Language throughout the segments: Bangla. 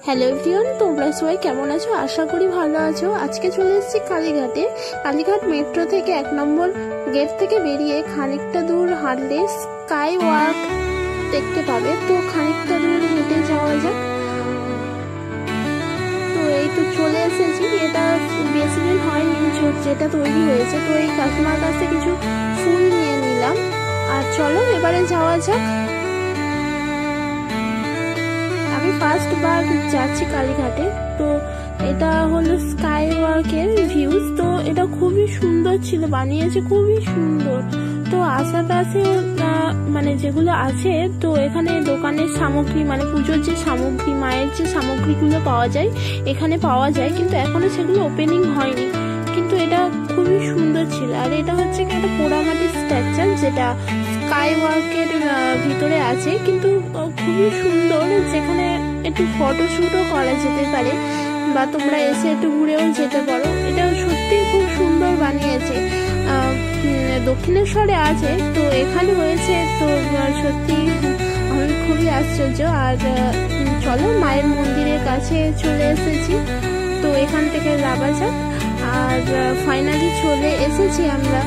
হ্যালো এভরিওয়ান, তোমরা সবাই কেমন আছো? আশা করি ভালো আছো। আজকে চলে এসেছি কালীঘাটে। কালীঘাট মেট্রো থেকে 1 নম্বর গেট থেকে বেরিয়ে খানিকটা দূর হাঁটলে স্কাই ওয়াক দেখতে পাবে। তো খানিকটা দূর হেঁটে যাওয়া যাক। তো এই তো চলে এসেছি। এটা বেশি দিন হয়নি যেটা তৈরি হয়েছে। তো এই কাকিমার কাছে কিছু ফুল নিয়ে নিলাম। আর চলো এবারে যাওয়া যাক। আমি ফার্স্ট বার যাচ্ছি কালীঘাটে। তো এটা হলো স্কাই ওয়াকের ভিউজ। তো এটা খুবই সুন্দর ছিল, বানিয়েছে খুবই সুন্দর। তো আশেপাশে মানে যেগুলো আছে, তো এখানে দোকানের সামগ্রী মানে পুজোর যে সামগ্রী, মায়ের যে সামগ্রীগুলো পাওয়া যায় এখানে পাওয়া যায়, কিন্তু এখনো সেগুলো ওপেনিং হয়নি। কিন্তু এটা খুবই সুন্দর ছিল। আর এটা হচ্ছে একটা পোড়ামাটির স্ট্রাকচার যেটা স্কাই ওয়াকের ভিতরে আছে, কিন্তু খুবই সুন্দর। যেখানে একটু ফটোশুটও করা যেতে পারে বা তোমরা এসে একটু ঘুরেও যেতে পারো। এটা সত্যি খুব সুন্দর বানিয়েছে। দক্ষিণেশ্বরে আছে, তো এখানে হয়েছে। তো সত্যি আমি খুবই আশ্চর্য। আর চলো মায়ের মন্দিরের কাছে চলে এসেছি। তো এখান থেকে যাওয়া যাক। আর ফাইনালি চলে এসেছি আমরা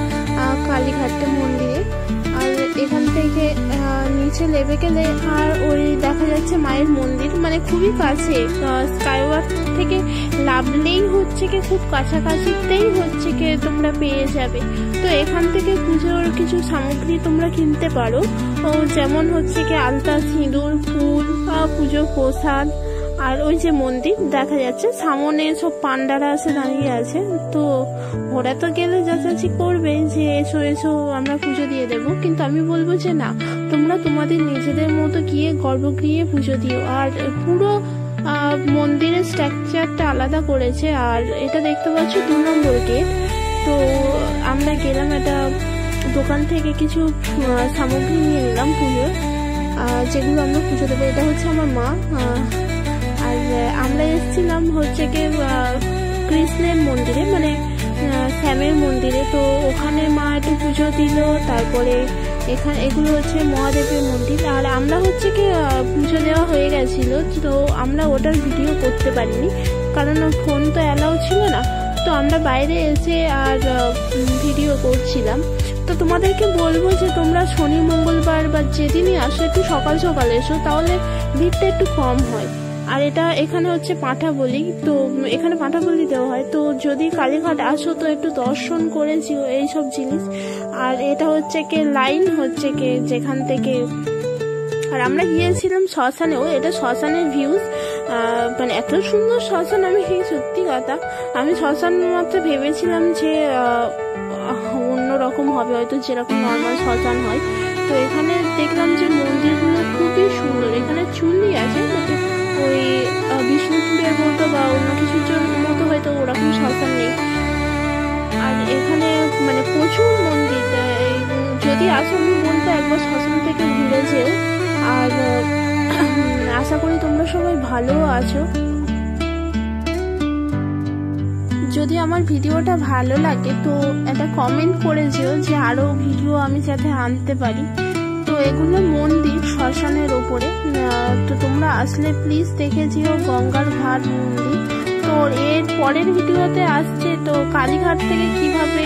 কালীঘাট মন্দিরে। আর এখান থেকে নিচে নেমে গেলে আর ওই দেখা যাচ্ছে মায়ের মন্দির, মানে খুবই কাছে। স্কাইওয়াক থেকে নামলেই হচ্ছে কি খুব কাছাকাছিতেই হচ্ছে কি তোমরা পেয়ে যাবে। তো এখান থেকে পুজোর কিছু সামগ্রী তোমরা কিনতে পারো। যেমন হচ্ছে কি আলতা, সিঁদুর, ফুল, পুজোর প্রসাদ। আর ওই যে মন্দির দেখা যাচ্ছে সামনে সব পান্ডারা আছে, দাঁড়িয়ে আছে। তো ওরা তো গেলে যাচাচি করবে যে এসো এসো আমরা পুজো দিয়ে দেবো, কিন্তু আমি বলবো যে না, তোমরা তোমাদের নিজেদের মতো গিয়ে গর্ব গিয়ে পুজো দিও। আর পুরো মন্দিরের স্ট্রাকচারটা আলাদা করেছে। আর এটা দেখতে পাচ্ছ 2 নম্বর গেট। তো আমরা গেলাম, একটা দোকান থেকে কিছু সামগ্রী নিয়ে নিলাম পুজোর, যেগুলো আমরা পুজো দেবো। এটা হচ্ছে আমার মা। আর আমরা এসেছিলাম হচ্ছে কি কৃষ্ণের মন্দিরে, মানে শ্যামের মন্দিরে। তো ওখানে মা একটু পুজো দিল। তারপরে এখানে এগুলো হচ্ছে মহাদেবের মন্দির। আর আমরা হচ্ছে কি পুজো দেওয়া হয়ে গেছিল, তো আমরা ওটার ভিডিও করতে পারিনি, কারণ ফোন তো অ্যালাউ ছিল না। তো আমরা বাইরে এসে আর ভিডিও করছিলাম। তো তোমাদেরকে বলবো যে তোমরা শনি মঙ্গলবার বা যেদিনই আসো একটু সকাল সকাল এসো, তাহলে ভিড়টা একটু কম হয়। আর এটা এখানে হচ্ছে পাঁঠা বলি। তো এখানে পাঁঠা বলি দেওয়া হয়। তো যদি কালীঘাট আসো তো একটু দর্শন করে যেও এইসব জিনিস। আর এটা হচ্ছে কি লাইন হচ্ছে কি যেখান থেকে। আর আমরা গিয়েছিলাম শ্মশানেও। এটা শ্মশানের ভিউজ, মানে এত সুন্দর শ্মশান। আমি সত্যি কথা, আমি শ্মশান মাত্র ভেবেছিলাম যে অন্যরকম হবে, হয়তো যেরকম নর্মাল শ্মশান হয়। তো এখানে দেখলাম যে মন্দিরগুলো খুবই সুন্দর। এখানে চুল্লি আছে, ওই বিষ্ণুপুরের মতো বা অন্য কিছুর মতো হয়তো ওরকম শ্মশান নেই। আর এখানে মানে প্রচুর মন্দির। যদি আসো আমি বলবো একবার শ্মশান থেকে ঘুরে যেও। আর আশা করি তোমরা সবাই ভালো আছো। যদি আমার ভিডিওটা ভালো লাগে তো একটা কমেন্ট করে যেও যে আরো ভিডিও আমি যাতে আনতে পারি। তো এগুলো মন্দির শ্মশানের ওপরে। তো তোমরা আসলে প্লিজ দেখে যেও গঙ্গার ঘাট মন্দির। তো এর পরের ভিডিওতে আসছে তো কালীঘাট থেকে কিভাবে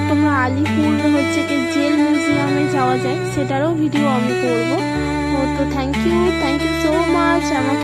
তোমরা আলিপুর হচ্ছে কি জেল মিউজিয়ামে যাওয়া যায় সেটারও ভিডিও আমি করবো। তো থ্যাংক ইউ সো মাচ আমাকে